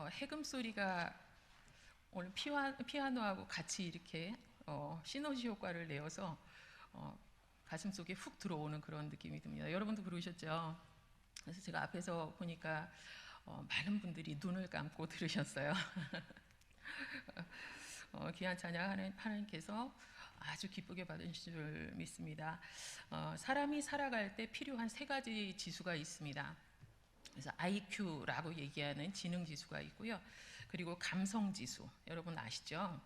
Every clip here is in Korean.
해금 소리가 오늘 피아노하고 같이 이렇게 시너지 효과를 내어서 가슴 속에 훅 들어오는 그런 느낌이 듭니다. 여러분도 그러셨죠? 그래서 제가 앞에서 보니까 많은 분들이 눈을 감고 들으셨어요. 귀한 찬양 하나님께서 아주 기쁘게 받으실 줄 믿습니다. 사람이 살아갈 때 필요한 세 가지 지수가 있습니다. 그래서 IQ라고 얘기하는 지능 지수가 있고요. 그리고 감성 지수, 여러분 아시죠?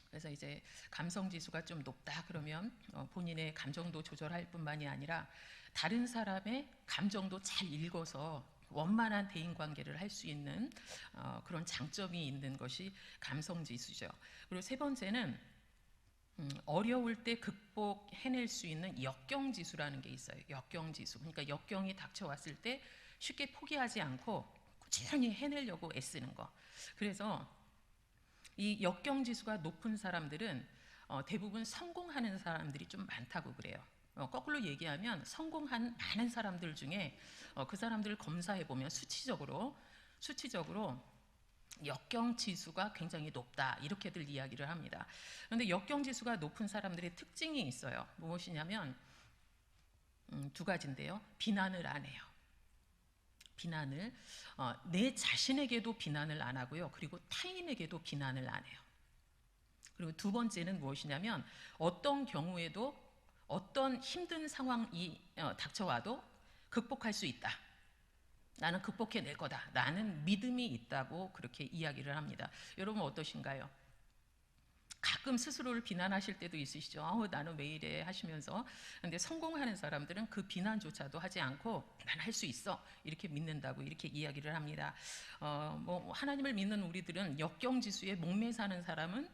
그래서 이제 감성 지수가 좀 높다 그러면 본인의 감정도 조절할 뿐만이 아니라 다른 사람의 감정도 잘 읽어서 원만한 대인 관계를 할 수 있는 그런 장점이 있는 것이 감성 지수죠. 그리고 세 번째는 어려울 때 극복해낼 수 있는 역경 지수라는 게 있어요. 역경 지수. 그러니까 역경이 닥쳐왔을 때 쉽게 포기하지 않고 꾸준히 해내려고 애쓰는 거. 그래서 이 역경 지수가 높은 사람들은 대부분 성공하는 사람들이 좀 많다고 그래요. 거꾸로 얘기하면 성공한 많은 사람들 중에 그 사람들을 검사해 보면 수치적으로 역경 지수가 굉장히 높다 이렇게들 이야기를 합니다. 그런데 역경 지수가 높은 사람들의 특징이 있어요. 무엇이냐면 두 가지인데요. 비난을 안 해요. 비난을 내 자신에게도 비난을 안 하고요. 그리고 타인에게도 비난을 안 해요. 그리고 두 번째는 무엇이냐면 어떤 경우에도 어떤 힘든 상황이 닥쳐와도 극복할 수 있다. 나는 극복해낼 거다. 나는 믿음이 있다고 그렇게 이야기를 합니다. 여러분 어떠신가요? 가끔 스스로를 비난하실 때도 있으시죠. 나는 왜 이래 하시면서. 근데 성공하는 사람들은 그 비난조차도 하지 않고 난 할 수 있어 이렇게 믿는다고 이렇게 이야기를 합니다. 뭐 하나님을 믿는 우리들은 역경지수에 목매 사는 사람은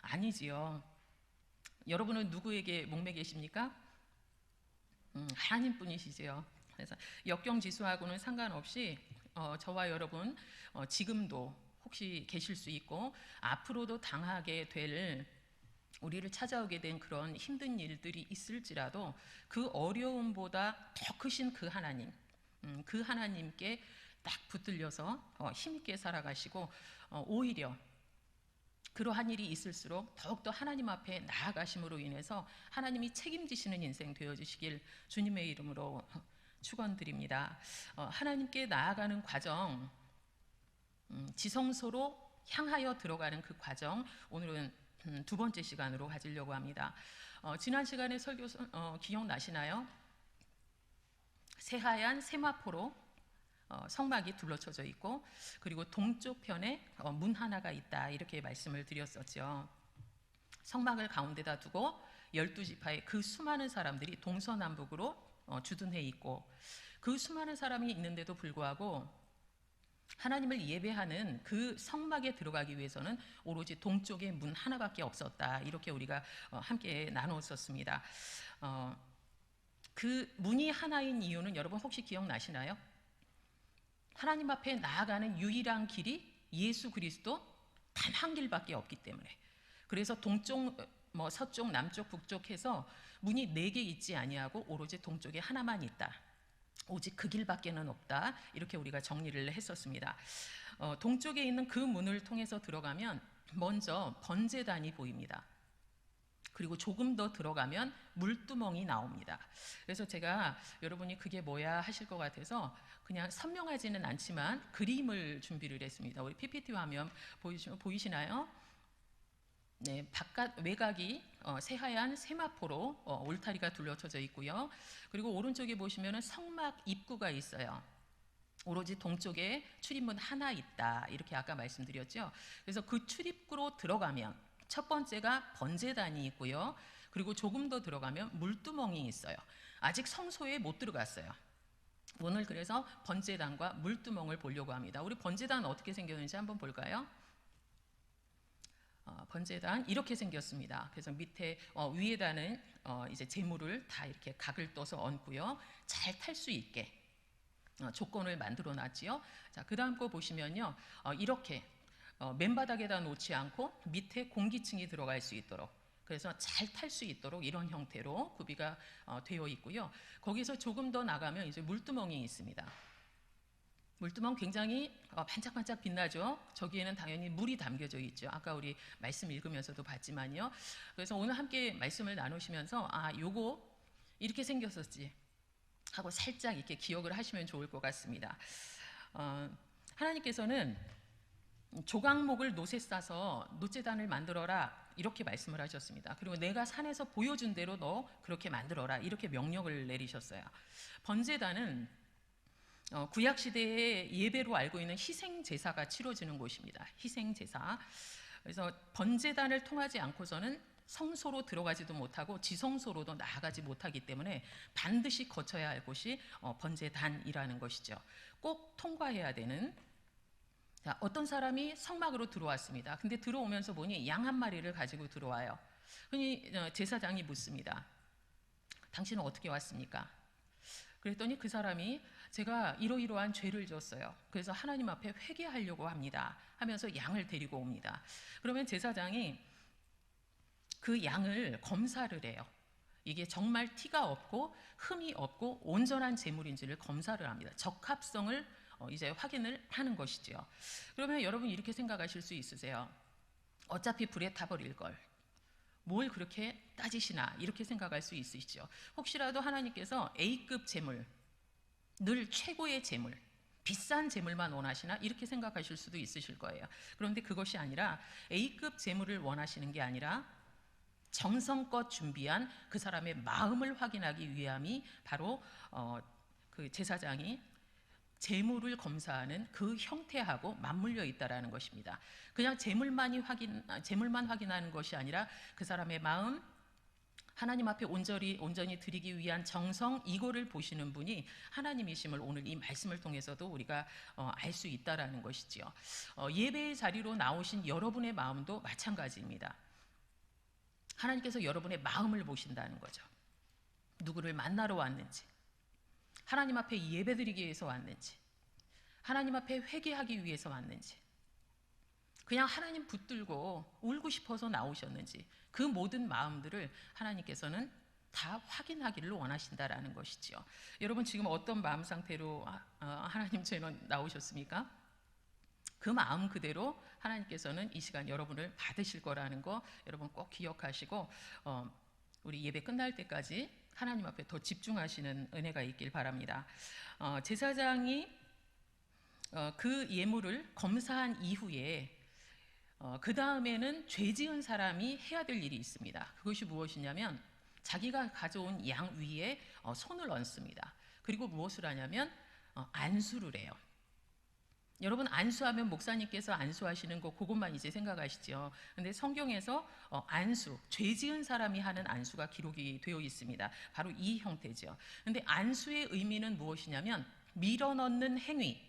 아니지요. 여러분은 누구에게 목매 계십니까? 하나님뿐이시지요. 그래서 역경지수하고는 상관없이 저와 여러분 지금도 혹시 계실 수 있고 앞으로도 당하게 될 우리를 찾아오게 된 그런 힘든 일들이 있을지라도 그 어려움보다 더 크신 그 하나님, 그 하나님께 딱 붙들려서 힘있게 살아가시고 오히려 그러한 일이 있을수록 더욱더 하나님 앞에 나아가심으로 인해서 하나님이 책임지시는 인생 되어주시길 주님의 이름으로 축원드립니다. 하나님께 나아가는 과정, 지성소로 향하여 들어가는 그 과정, 오늘은 두 번째 시간으로 가지려고 합니다. 지난 시간에 설교 기억나시나요? 새하얀 세마포로 성막이 둘러쳐져 있고 그리고 동쪽 편에 문 하나가 있다 이렇게 말씀을 드렸었죠. 성막을 가운데다 두고 12지파의 그 수많은 사람들이 동서남북으로 주둔해 있고 그 수많은 사람이 있는데도 불구하고 하나님을 예배하는 그 성막에 들어가기 위해서는 오로지 동쪽에 문 하나밖에 없었다 이렇게 우리가 함께 나누었었습니다. 그 문이 하나인 이유는 여러분 혹시 기억나시나요? 하나님 앞에 나아가는 유일한 길이 예수 그리스도 단 한 길밖에 없기 때문에 그래서 동쪽, 서쪽, 남쪽, 북쪽 해서 문이 4개 있지 아니하고 오로지 동쪽에 하나만 있다. 오직 그 길밖에는 없다. 이렇게 우리가 정리를 했었습니다. 동쪽에 있는 그 문을 통해서 들어가면 먼저 번제단이 보입니다. 그리고 조금 더 들어가면 물두멍이 나옵니다. 그래서 제가 여러분이 그게 뭐야 하실 것 같아서 그냥 선명하지는 않지만 그림을 준비를 했습니다. 우리 PPT 화면 보이시나요? 네, 바깥 외곽이 새하얀 세마포로 울타리가 둘러쳐져 있고요. 그리고 오른쪽에 보시면은 성막 입구가 있어요. 오로지 동쪽에 출입문 하나 있다. 이렇게 아까 말씀드렸죠. 그래서 그 출입구로 들어가면 첫 번째가 번제단이 있고요. 그리고 조금 더 들어가면 물두멍이 있어요. 아직 성소에 못 들어갔어요. 오늘 그래서 번제단과 물두멍을 보려고 합니다. 우리 번제단 어떻게 생겼는지 한번 볼까요? 번제단 이렇게 생겼습니다. 그래서 밑에 위에다는 이제 재물을 다 이렇게 각을 떠서 얹고요. 잘 탈 수 있게 조건을 만들어 놨지요. 자, 그다음 거 보시면요. 이렇게 맨바닥에다 놓지 않고 밑에 공기층이 들어갈 수 있도록 그래서 잘 탈 수 있도록 이런 형태로 구비가 되어 있고요. 거기서 조금 더 나가면 이제 물두멍이 있습니다. 물두멍 굉장히 반짝반짝 빛나죠. 저기에는 당연히 물이 담겨져 있죠. 아까 우리 말씀 읽으면서도 봤지만요. 그래서 오늘 함께 말씀을 나누시면서 요거 이렇게 생겼었지 하고 살짝 이렇게 기억을 하시면 좋을 것 같습니다. 하나님께서는 조각목을 노새 싸서 노제단을 만들어라 이렇게 말씀을 하셨습니다. 그리고 내가 산에서 보여준 대로 너 그렇게 만들어라 이렇게 명령을 내리셨어요. 번제단은 구약 시대의 예배로 알고 있는 희생 제사가 치러지는 곳입니다. 희생 제사. 그래서 번제단을 통하지 않고서는 성소로 들어가지도 못하고 지성소로도 나아가지 못하기 때문에 반드시 거쳐야 할 곳이 번제단이라는 것이죠. 꼭 통과해야 되는. 자, 어떤 사람이 성막으로 들어왔습니다. 근데 들어오면서 보니 양 한 마리를 가지고 들어와요. 흔히 제사장이 묻습니다. 당신은 어떻게 왔습니까? 그랬더니 그 사람이 제가 이러이러한 죄를 졌어요. 그래서 하나님 앞에 회개하려고 합니다. 하면서 양을 데리고 옵니다. 그러면 제사장이 그 양을 검사를 해요. 이게 정말 티가 없고 흠이 없고 온전한 제물인지를 검사를 합니다. 적합성을 이제 확인을 하는 것이죠. 그러면 여러분 이렇게 생각하실 수 있으세요. 어차피 불에 타버릴 걸. 뭘 그렇게 따지시나 이렇게 생각할 수 있으시죠. 혹시라도 하나님께서 A급 제물, 늘 최고의 제물, 비싼 제물만 원하시나 이렇게 생각하실 수도 있으실 거예요. 그런데 그것이 아니라 A급 제물을 원하시는 게 아니라 정성껏 준비한 그 사람의 마음을 확인하기 위함이 바로 그 제사장이 제물을 검사하는 그 형태하고 맞물려 있다라는 것입니다. 그냥 제물만 확인하는 것이 아니라 그 사람의 마음, 하나님 앞에 온전히 드리기 위한 정성, 이거를 보시는 분이 하나님이심을 오늘 이 말씀을 통해서도 우리가 알 수 있다라는 것이지요. 예배의 자리로 나오신 여러분의 마음도 마찬가지입니다. 하나님께서 여러분의 마음을 보신다는 거죠. 누구를 만나러 왔는지, 하나님 앞에 예배드리기 위해서 왔는지, 하나님 앞에 회개하기 위해서 왔는지, 그냥 하나님 붙들고 울고 싶어서 나오셨는지, 그 모든 마음들을 하나님께서는 다 확인하기를 원하신다라는 것이지요. 여러분 지금 어떤 마음 상태로 하나님 전에 나오셨습니까? 그 마음 그대로 하나님께서는 이 시간 여러분을 받으실 거라는 거 여러분 꼭 기억하시고 우리 예배 끝날 때까지 하나님 앞에 더 집중하시는 은혜가 있길 바랍니다. 제사장이 그 예물을 검사한 이후에 그 다음에는 죄 지은 사람이 해야 될 일이 있습니다. 그것이 무엇이냐면 자기가 가져온 양 위에 손을 얹습니다. 그리고 무엇을 하냐면 안수를 해요. 여러분 안수하면 목사님께서 안수하시는 거 그것만 이제 생각하시죠. 근데 성경에서 안수, 죄 지은 사람이 하는 안수가 기록이 되어 있습니다. 바로 이 형태죠. 근데 안수의 의미는 무엇이냐면 밀어넣는 행위,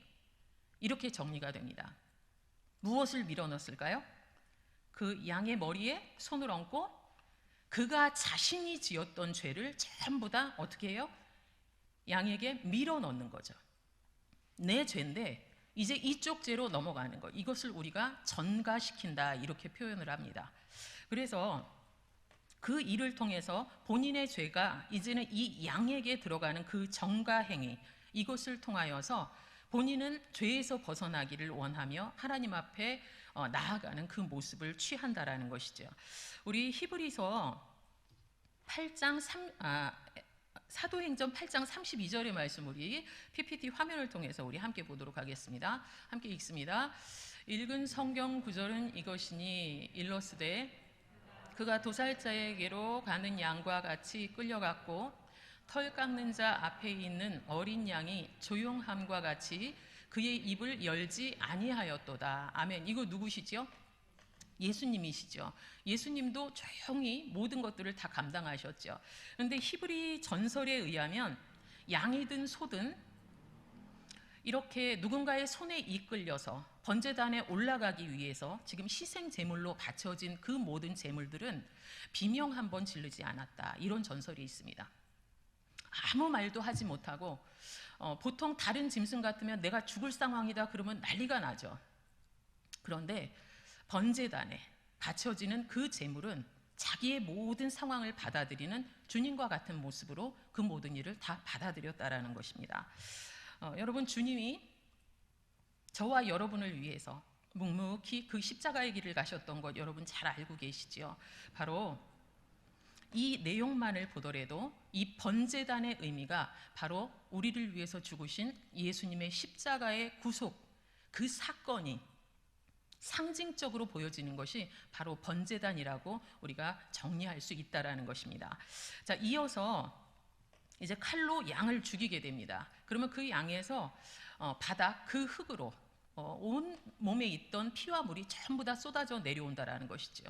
이렇게 정리가 됩니다. 무엇을 밀어넣었을까요? 그 양의 머리에 손을 얹고 그가 자신이 지었던 죄를 전부 다 어떻게 해요? 양에게 밀어넣는 거죠. 내 죄인데 이제 이쪽 죄로 넘어가는 것, 이것을 우리가 전가시킨다 이렇게 표현을 합니다. 그래서 그 일을 통해서 본인의 죄가 이제는 이 양에게 들어가는 그 정가 행위, 이것을 통하여서 본인은 죄에서 벗어나기를 원하며 하나님 앞에 나아가는 그 모습을 취한다라는 것이죠. 우리 히브리서 8장 사도행전 8장 32절의 말씀 우리 PPT 화면을 통해서 우리 함께 보도록 하겠습니다. 함께 읽습니다. 읽은 성경 구절은 이것이니 일러스되 그가 도살자에게로 가는 양과 같이 끌려갔고 털 깎는 자 앞에 있는 어린 양이 조용함과 같이 그의 입을 열지 아니하였도다. 아멘. 이거 누구시죠? 예수님이시죠. 예수님도 조용히 모든 것들을 다 감당하셨죠. 그런데 히브리 전설에 의하면 양이든 소든 이렇게 누군가의 손에 이끌려서 번제단에 올라가기 위해서 지금 희생 제물로 바쳐진 그 모든 제물들은 비명 한 번 지르지 않았다. 이런 전설이 있습니다. 아무 말도 하지 못하고 보통 다른 짐승 같으면 내가 죽을 상황이다 그러면 난리가 나죠. 그런데 번제단에 바쳐지는 그 제물은 자기의 모든 상황을 받아들이는 주님과 같은 모습으로 그 모든 일을 다 받아들였다라는 것입니다. 여러분 주님이 저와 여러분을 위해서 묵묵히 그 십자가의 길을 가셨던 것 여러분 잘 알고 계시지요. 바로 이 내용만을 보더라도 이 번제단의 의미가 바로 우리를 위해서 죽으신 예수님의 십자가의 구속, 그 사건이 상징적으로 보여지는 것이 바로 번제단이라고 우리가 정리할 수 있다라는 것입니다. 자, 이어서 이제 칼로 양을 죽이게 됩니다. 그러면 그 양에서 바닥 그 흙으로 온 몸에 있던 피와 물이 전부 다 쏟아져 내려온다라는 것이죠.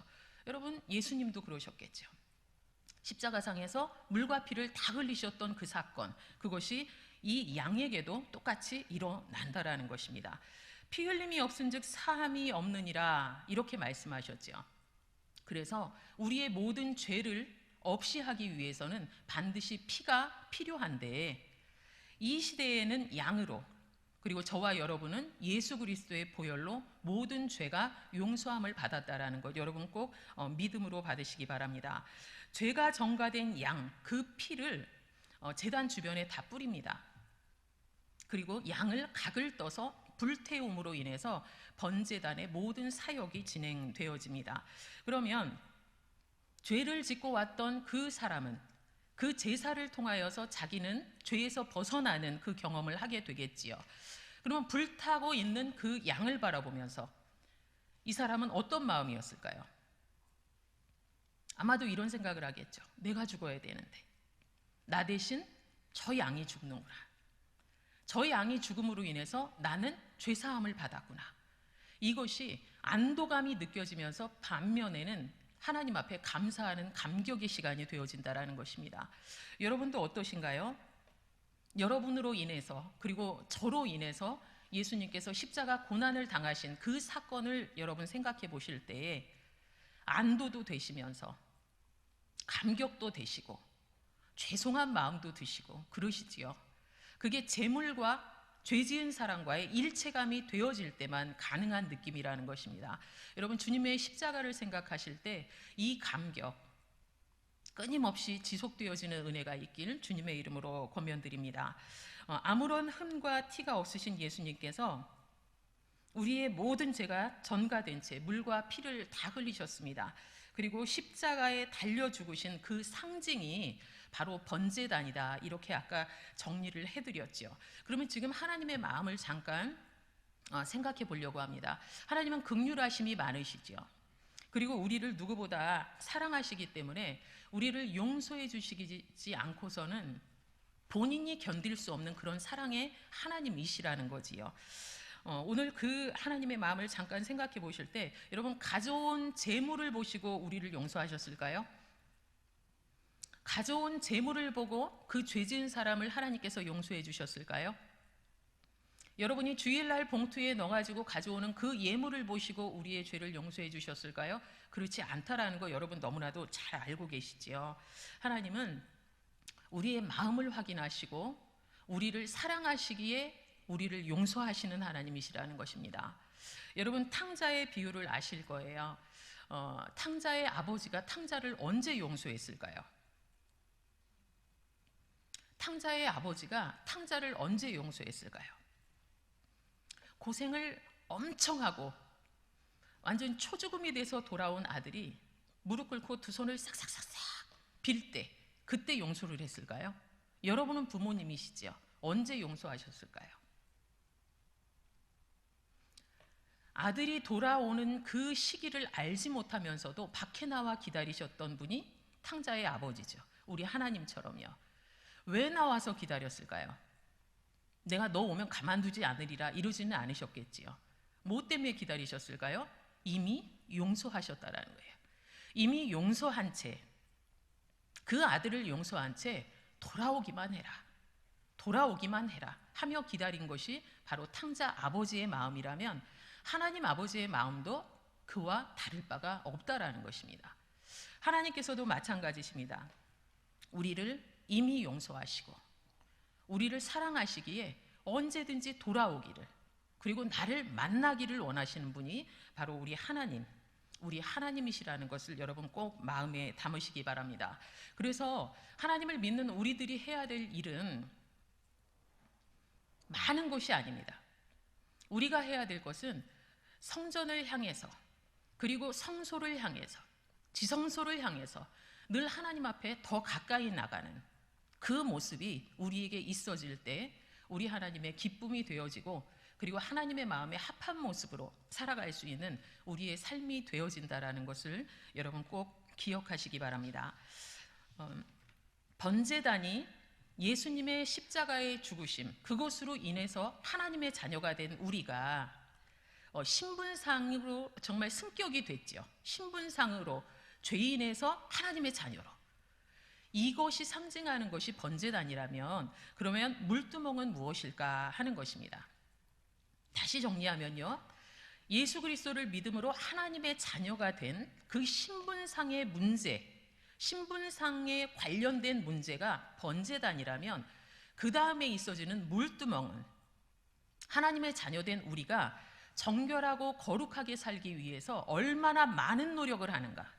여러분, 예수님도 그러셨겠죠. 십자가상에서 물과 피를 다 흘리셨던 그 사건, 그것이 이 양에게도 똑같이 일어난다라는 것입니다. 피 흘림이 없은즉 사함이 없느니라, 이렇게 말씀하셨죠. 그래서 우리의 모든 죄를 없이 하기 위해서는 반드시 피가 필요한데, 이 시대에는 양으로, 그리고 저와 여러분은 예수 그리스도의 보혈로 모든 죄가 용서함을 받았다라는 것 여러분 꼭 믿음으로 받으시기 바랍니다. 죄가 전가된 양, 그 피를 제단 주변에 다 뿌립니다. 그리고 양을 각을 떠서 불태움으로 인해서 번제단의 모든 사역이 진행되어집니다. 그러면 죄를 짓고 왔던 그 사람은 그 제사를 통하여서 자기는 죄에서 벗어나는 그 경험을 하게 되겠지요. 그러면 불타고 있는 그 양을 바라보면서 이 사람은 어떤 마음이었을까요? 아마도 이런 생각을 하겠죠. 내가 죽어야 되는데 나 대신 저 양이 죽는구나. 저 양이 죽음으로 인해서 나는 죄사함을 받았구나. 이것이 안도감이 느껴지면서 반면에는 하나님 앞에 감사하는 감격의 시간이 되어진다라는 것입니다. 여러분도 어떠신가요? 여러분으로 인해서, 그리고 저로 인해서 예수님께서 십자가 고난을 당하신 그 사건을 여러분 생각해 보실 때에 안도도 되시면서 감격도 되시고 죄송한 마음도 드시고 그러시지요. 그게 재물과 죄 지은 사람과의 일체감이 되어질 때만 가능한 느낌이라는 것입니다. 여러분, 주님의 십자가를 생각하실 때 이 감격 끊임없이 지속되어지는 은혜가 있길 주님의 이름으로 권면드립니다. 아무런 흠과 티가 없으신 예수님께서 우리의 모든 죄가 전가된 채 물과 피를 다 흘리셨습니다. 그리고 십자가에 달려 죽으신 그 상징이 바로 번제단이다, 이렇게 아까 정리를 해드렸죠. 그러면 지금 하나님의 마음을 잠깐 생각해 보려고 합니다. 하나님은 긍휼하심이 많으시죠. 그리고 우리를 누구보다 사랑하시기 때문에 우리를 용서해 주시지 않고서는 본인이 견딜 수 없는 그런 사랑의 하나님이시라는 거지요. 오늘 그 하나님의 마음을 잠깐 생각해 보실 때 여러분, 가져온 재물을 보시고 우리를 용서하셨을까요? 가져온 재물을 보고 그 죄 지은 사람을 하나님께서 용서해 주셨을까요? 여러분이 주일날 봉투에 넣어가지고 가져오는 그 예물을 보시고 우리의 죄를 용서해 주셨을까요? 그렇지 않다라는 거 여러분 너무나도 잘 알고 계시지요. 하나님은 우리의 마음을 확인하시고 우리를 사랑하시기에 우리를 용서하시는 하나님이시라는 것입니다. 여러분, 탕자의 비유를 아실 거예요. 탕자의 아버지가 탕자를 언제 용서했을까요? 탕자의 아버지가 탕자를 언제 용서했을까요? 고생을 엄청 하고 완전 초죽음이 돼서 돌아온 아들이 무릎 꿇고 두 손을 싹싹싹싹 빌 때, 그때 용서를 했을까요? 여러분은 부모님이시죠. 언제 용서하셨을까요? 아들이 돌아오는 그 시기를 알지 못하면서도 밖에 나와 기다리셨던 분이 탕자의 아버지죠. 우리 하나님처럼요. 왜 나와서 기다렸을까요? 내가 너 오면 가만두지 않으리라 이러지는 않으셨겠지요. 뭐 때문에 기다리셨을까요? 이미 용서하셨다라는 거예요. 이미 용서한 채, 그 아들을 용서한 채 돌아오기만 해라, 돌아오기만 해라 하며 기다린 것이 바로 탕자 아버지의 마음이라면 하나님 아버지의 마음도 그와 다를 바가 없다라는 것입니다. 하나님께서도 마찬가지십니다. 우리를 이미 용서하시고 우리를 사랑하시기에 언제든지 돌아오기를, 그리고 나를 만나기를 원하시는 분이 바로 우리 하나님이시라는 것을 여러분 꼭 마음에 담으시기 바랍니다. 그래서 하나님을 믿는 우리들이 해야 될 일은 많은 것이 아닙니다. 우리가 해야 될 것은 성전을 향해서, 그리고 성소를 향해서, 지성소를 향해서 늘 하나님 앞에 더 가까이 나가는 그 모습이 우리에게 있어질 때 우리 하나님의 기쁨이 되어지고, 그리고 하나님의 마음에 합한 모습으로 살아갈 수 있는 우리의 삶이 되어진다라는 것을 여러분 꼭 기억하시기 바랍니다. 번제단이 예수님의 십자가의 죽으심, 그것으로 인해서 하나님의 자녀가 된 우리가 신분상으로 정말 승격이 됐죠. 신분상으로 죄인에서 하나님의 자녀로. 이것이 상징하는 것이 번제단이라면, 그러면 물두멍은 무엇일까 하는 것입니다. 다시 정리하면요, 예수 그리스도를 믿음으로 하나님의 자녀가 된 그 신분상의 문제, 신분상에 관련된 문제가 번제단이라면, 그 다음에 있어지는 물두멍은 하나님의 자녀된 우리가 정결하고 거룩하게 살기 위해서 얼마나 많은 노력을 하는가,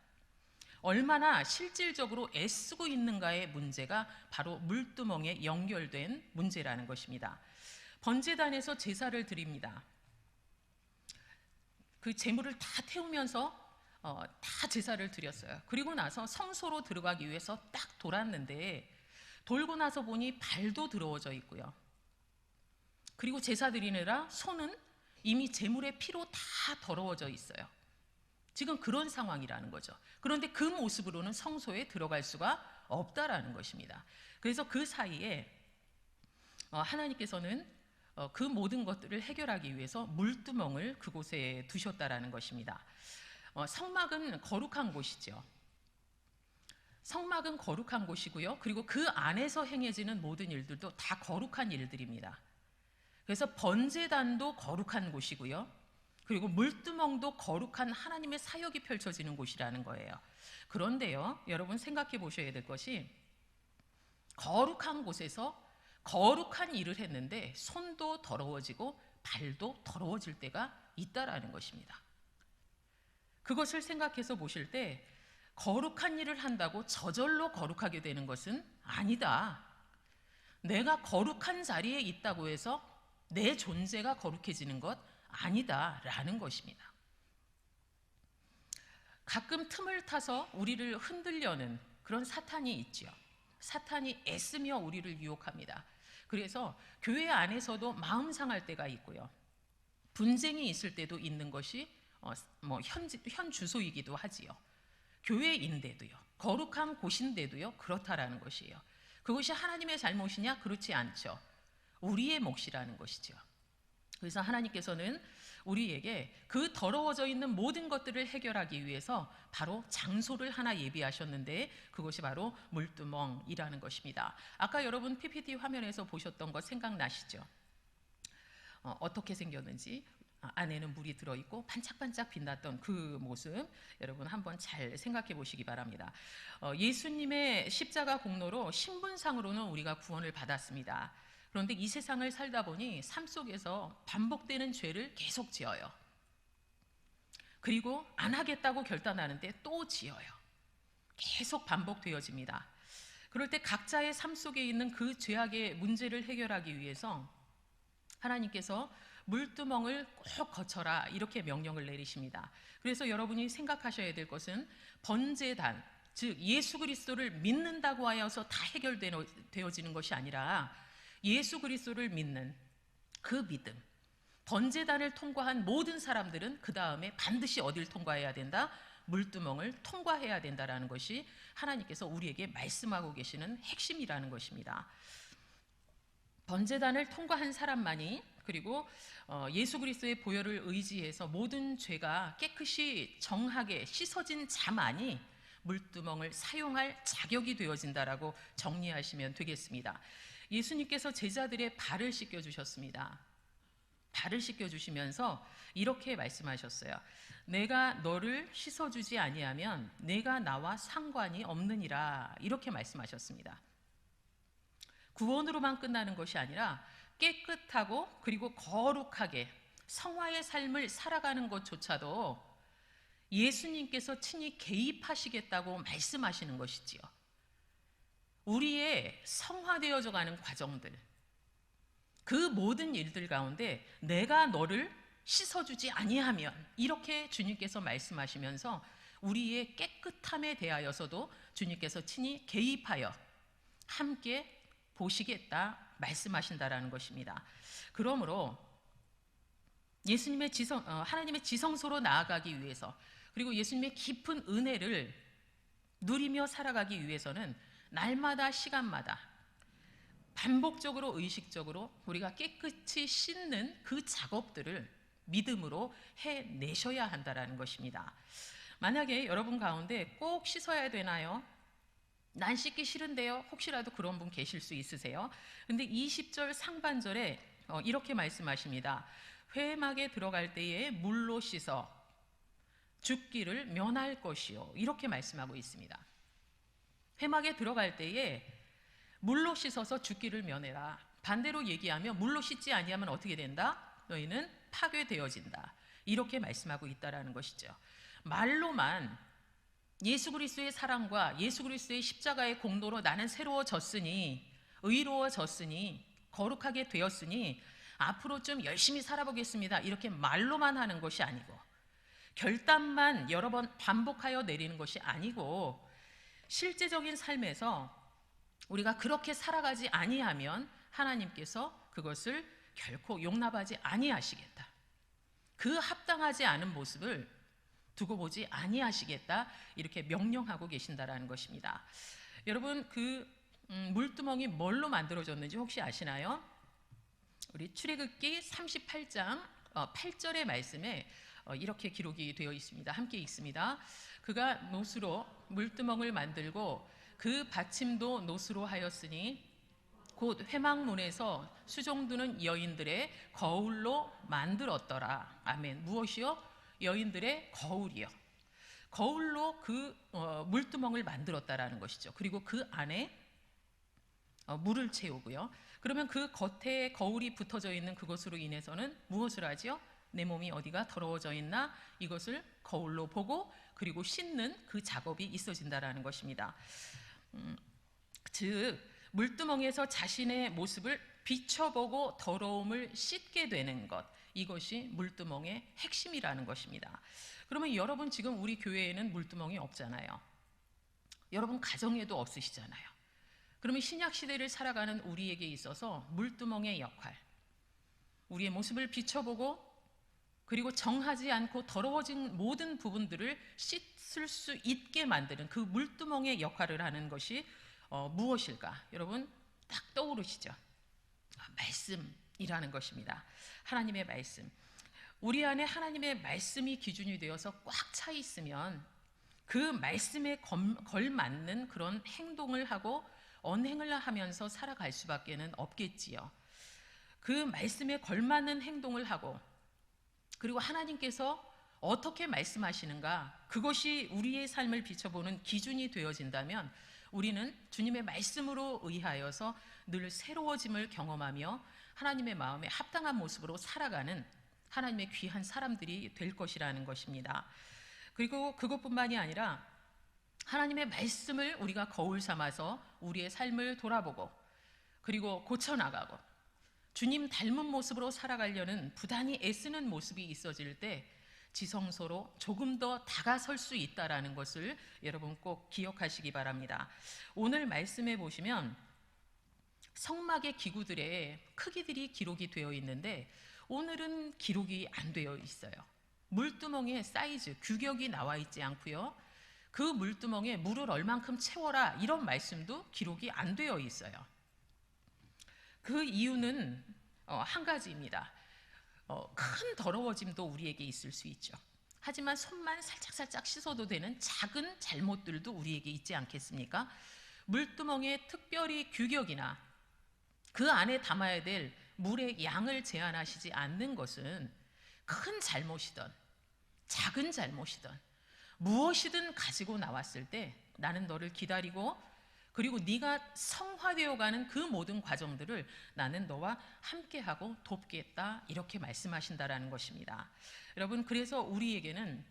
얼마나 실질적으로 애쓰고 있는가의 문제가 바로 물두멍에 연결된 문제라는 것입니다. 번제단에서 제사를 드립니다. 그 제물을 다 태우면서 다 제사를 드렸어요. 그리고 나서 성소로 들어가기 위해서 딱 돌았는데, 돌고 나서 보니 발도 더러워져 있고요. 그리고 제사 드리느라 손은 이미 제물의 피로 다 더러워져 있어요. 지금 그런 상황이라는 거죠. 그런데 그 모습으로는 성소에 들어갈 수가 없다라는 것입니다. 그래서 그 사이에 하나님께서는 그 모든 것들을 해결하기 위해서 물두멍을 그곳에 두셨다라는 것입니다. 성막은 거룩한 곳이죠. 성막은 거룩한 곳이고요. 그리고 그 안에서 행해지는 모든 일들도 다 거룩한 일들입니다. 그래서 번제단도 거룩한 곳이고요. 그리고 물두멍도 거룩한 하나님의 사역이 펼쳐지는 곳이라는 거예요. 그런데요, 여러분 생각해 보셔야 될 것이, 거룩한 곳에서 거룩한 일을 했는데 손도 더러워지고 발도 더러워질 때가 있다라는 것입니다. 그것을 생각해서 보실 때, 거룩한 일을 한다고 저절로 거룩하게 되는 것은 아니다. 내가 거룩한 자리에 있다고 해서 내 존재가 거룩해지는 것 아니다라는 것입니다. 가끔 틈을 타서 우리를 흔들려는 그런 사탄이 있죠. 사탄이 애쓰며 우리를 유혹합니다. 그래서 교회 안에서도 마음 상할 때가 있고요, 분쟁이 있을 때도 있는 것이 현 주소이기도 하지요. 교회인데도요, 거룩한 곳인데도요, 그렇다라는 것이에요. 그것이 하나님의 잘못이냐? 그렇지 않죠. 우리의 몫이라는 것이죠. 그래서 하나님께서는 우리에게 그 더러워져 있는 모든 것들을 해결하기 위해서 바로 장소를 하나 예비하셨는데, 그것이 바로 물두멍이라는 것입니다. 아까 여러분 PPT 화면에서 보셨던 것 생각나시죠? 어떻게 생겼는지, 안에는 물이 들어있고 반짝반짝 빛났던 그 모습, 여러분 한번 잘 생각해 보시기 바랍니다. 예수님의 십자가 공로로 신분상으로는 우리가 구원을 받았습니다. 그런데 이 세상을 살다 보니 삶 속에서 반복되는 죄를 계속 지어요. 그리고 안 하겠다고 결단하는데 또 지어요. 계속 반복되어집니다. 그럴 때 각자의 삶 속에 있는 그 죄악의 문제를 해결하기 위해서 하나님께서 물두멍을 꼭 거쳐라, 이렇게 명령을 내리십니다. 그래서 여러분이 생각하셔야 될 것은, 번제단, 즉 예수 그리스도를 믿는다고 하여서 다 해결되어지는 것이 아니라, 예수 그리스도를 믿는 그 믿음, 번제단을 통과한 모든 사람들은 그 다음에 반드시 어디를 통과해야 된다? 물두멍을 통과해야 된다라는 것이 하나님께서 우리에게 말씀하고 계시는 핵심이라는 것입니다. 번제단을 통과한 사람만이, 그리고 예수 그리스도의 보혈을 의지해서 모든 죄가 깨끗이 정하게 씻어진 자만이 물두멍을 사용할 자격이 되어진다라고 정리하시면 되겠습니다. 예수님께서 제자들의 발을 씻겨주셨습니다. 발을 씻겨주시면서 이렇게 말씀하셨어요. 내가 너를 씻어주지 아니하면 내가 나와 상관이 없느니라, 이렇게 말씀하셨습니다. 구원으로만 끝나는 것이 아니라 깨끗하고 그리고 거룩하게 성화의 삶을 살아가는 것조차도 예수님께서 친히 개입하시겠다고 말씀하시는 것이지요. 우리의 성화되어져 가는 과정들, 그 모든 일들 가운데 내가 너를 씻어주지 아니하면, 이렇게 주님께서 말씀하시면서 우리의 깨끗함에 대하여서도 주님께서 친히 개입하여 함께 보시겠다 말씀하신다라는 것입니다. 그러므로 예수님의 하나님의 지성소로 나아가기 위해서, 그리고 예수님의 깊은 은혜를 누리며 살아가기 위해서는 날마다 시간마다 반복적으로 의식적으로 우리가 깨끗이 씻는 그 작업들을 믿음으로 해내셔야 한다는 것입니다. 만약에 여러분 가운데 꼭 씻어야 되나요? 난 씻기 싫은데요. 혹시라도 그런 분 계실 수 있으세요? 근데 20절 상반절에 이렇게 말씀하십니다. 회막에 들어갈 때에 물로 씻어 죽기를 면할 것이요, 이렇게 말씀하고 있습니다. 회막에 들어갈 때에 물로 씻어서 죽기를 면해라. 반대로 얘기하면 물로 씻지 아니하면 어떻게 된다? 너희는 파괴되어진다. 이렇게 말씀하고 있다라는 것이죠. 말로만 예수 그리스도의 사랑과 예수 그리스도의 십자가의 공로로 나는 새로워졌으니, 의로워졌으니, 거룩하게 되었으니 앞으로 좀 열심히 살아보겠습니다, 이렇게 말로만 하는 것이 아니고, 결단만 여러 번 반복하여 내리는 것이 아니고, 실제적인 삶에서 우리가 그렇게 살아가지 아니하면 하나님께서 그것을 결코 용납하지 아니하시겠다. 그 합당하지 않은 모습을 두고 보지 아니하시겠다, 이렇게 명령하고 계신다라는 것입니다. 여러분, 그 물두멍이 뭘로 만들어졌는지 혹시 아시나요? 우리 출애굽기 38장 8절의 말씀에 이렇게 기록이 되어 있습니다. 함께 읽습니다. 그가 노수로 물두멍을 만들고 그 받침도 노수로 하였으니 곧 회막문에서 수종드는 여인들의 거울로 만들었더라. 아멘. 무엇이요? 여인들의 거울이요. 거울로 그 물두멍을 만들었다라는 것이죠. 그리고 그 안에 물을 채우고요. 그러면 그 겉에 거울이 붙어져 있는 그것으로 인해서는 무엇을 하죠? 내 몸이 어디가 더러워져 있나? 이것을 거울로 보고 그리고 씻는 그 작업이 있어진다라는 것입니다. 즉 물두멍에서 자신의 모습을 비춰보고 더러움을 씻게 되는 것, 이것이 물두멍의 핵심이라는 것입니다. 그러면 여러분, 지금 우리 교회에는 물두멍이 없잖아요. 여러분 가정에도 없으시잖아요. 그러면 신약 시대를 살아가는 우리에게 있어서 물두멍의 역할, 우리의 모습을 비춰보고 그리고 정하지 않고 더러워진 모든 부분들을 씻을 수 있게 만드는 그 물두멍의 역할을 하는 것이 무엇일까? 여러분 딱 떠오르시죠? 말씀이라는 것입니다. 하나님의 말씀. 우리 안에 하나님의 말씀이 기준이 되어서 꽉 차 있으면 그 말씀에 걸맞는 그런 행동을 하고 언행을 하면서 살아갈 수밖에는 없겠지요. 그 말씀에 걸맞는 행동을 하고 그리고 하나님께서 어떻게 말씀하시는가, 그것이 우리의 삶을 비춰보는 기준이 되어진다면 우리는 주님의 말씀으로 의하여서 늘 새로워짐을 경험하며 하나님의 마음에 합당한 모습으로 살아가는 하나님의 귀한 사람들이 될 것이라는 것입니다. 그리고 그것뿐만이 아니라 하나님의 말씀을 우리가 거울 삼아서 우리의 삶을 돌아보고 그리고 고쳐나가고 주님 닮은 모습으로 살아가려는 부단히 애쓰는 모습이 있어질 때 지성소로 조금 더 다가설 수 있다는 것을 여러분 꼭 기억하시기 바랍니다. 오늘 말씀해 보시면 성막의 기구들의 크기들이 기록이 되어 있는데 오늘은 기록이 안 되어 있어요. 물두멍의 사이즈, 규격이 나와 있지 않고요. 그 물두멍에 물을 얼만큼 채워라, 이런 말씀도 기록이 안 되어 있어요. 그 이유는 한 가지입니다. 큰 더러워짐도 우리에게 있을 수 있죠. 하지만 손만 살짝살짝 씻어도 되는 작은 잘못들도 우리에게 있지 않겠습니까? 물두멍의 특별히 규격이나 그 안에 담아야 될 물의 양을 제한하시지 않는 것은 큰 잘못이든 작은 잘못이든 무엇이든 가지고 나왔을 때 나는 너를 기다리고 그리고 네가 성화되어가는 그 모든 과정들을 나는 너와 함께하고 돕겠다, 이렇게 말씀하신다라는 것입니다. 여러분, 그래서 우리에게는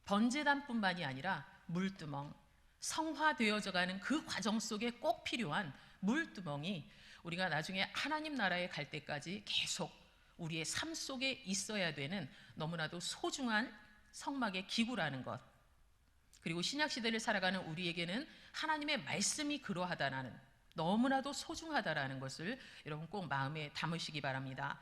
번제단뿐만이 아니라 물두멍, 성화되어져가는 그 과정 속에 꼭 필요한 물두멍이 우리가 나중에 하나님 나라에 갈 때까지 계속 우리의 삶 속에 있어야 되는 너무나도 소중한 성막의 기구라는 것, 그리고 신약 시대를 살아가는 우리에게는 하나님의 말씀이 그러하다라는, 너무나도 소중하다라는 것을 여러분 꼭 마음에 담으시기 바랍니다.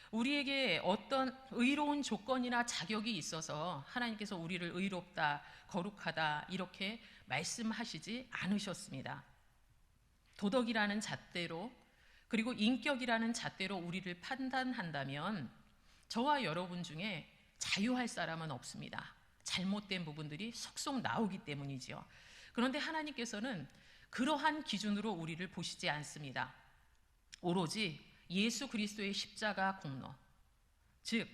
우리에게 어떤 의로운 조건이나 자격이 있어서 하나님께서 우리를 의롭다, 거룩하다 이렇게 말씀하시지 않으셨습니다. 도덕이라는 잣대로, 그리고 인격이라는 잣대로 우리를 판단한다면 저와 여러분 중에 자유할 사람은 없습니다. 잘못된 부분들이 속속 나오기 때문이죠. 그런데 하나님께서는 그러한 기준으로 우리를 보시지 않습니다. 오로지 예수 그리스도의 십자가 공로, 즉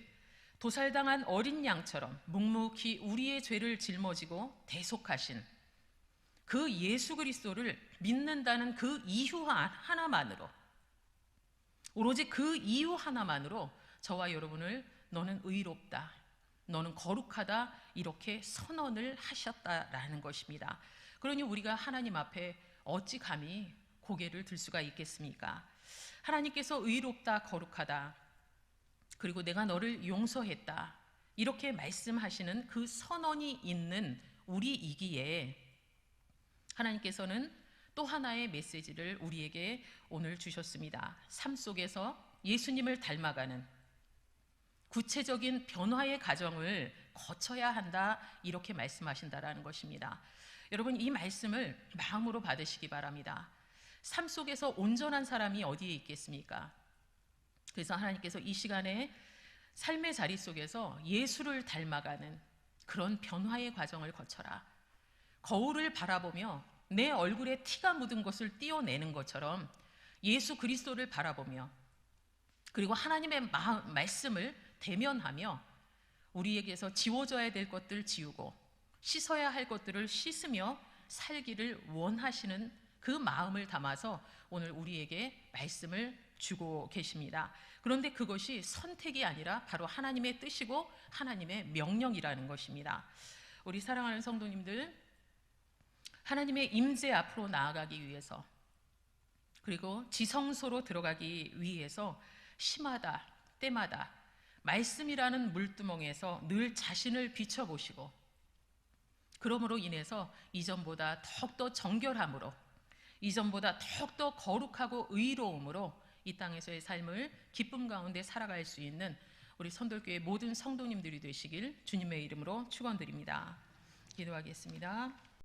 도살당한 어린 양처럼 묵묵히 우리의 죄를 짊어지고 대속하신 그 예수 그리스도를 믿는다는 그 이유 하나만으로, 오로지 그 이유 하나만으로 저와 여러분을 너는 의롭다, 너는 거룩하다 이렇게 선언을 하셨다라는 것입니다. 그러니 우리가 하나님 앞에 어찌 감히 고개를 들 수가 있겠습니까? 하나님께서 의롭다, 거룩하다, 그리고 내가 너를 용서했다 이렇게 말씀하시는 그 선언이 있는 우리이기에 하나님께서는 또 하나의 메시지를 우리에게 오늘 주셨습니다. 삶 속에서 예수님을 닮아가는 구체적인 변화의 과정을 거쳐야 한다 이렇게 말씀하신다라는 것입니다. 여러분, 이 말씀을 마음으로 받으시기 바랍니다. 삶 속에서 온전한 사람이 어디에 있겠습니까? 그래서 하나님께서 이 시간에 삶의 자리 속에서 예수를 닮아가는 그런 변화의 과정을 거쳐라. 거울을 바라보며 내 얼굴에 티가 묻은 것을 띄어내는 것처럼 예수 그리스도를 바라보며, 그리고 하나님의 말씀을 대면하며 우리에게서 지워져야 될 것들 지우고 씻어야 할 것들을 씻으며 살기를 원하시는 그 마음을 담아서 오늘 우리에게 말씀을 주고 계십니다. 그런데 그것이 선택이 아니라 바로 하나님의 뜻이고 하나님의 명령이라는 것입니다. 우리 사랑하는 성도님들, 하나님의 임재 앞으로 나아가기 위해서, 그리고 지성소로 들어가기 위해서 시마다 때마다 말씀이라는 물두멍에서 늘 자신을 비춰보시고, 그러므로 인해서 이전보다 더욱더 정결함으로, 이전보다 더욱더 거룩하고 의로움으로 이 땅에서의 삶을 기쁨 가운데 살아갈 수 있는 우리 선돌교회 모든 성도님들이 되시길 주님의 이름으로 축원드립니다. 기도하겠습니다.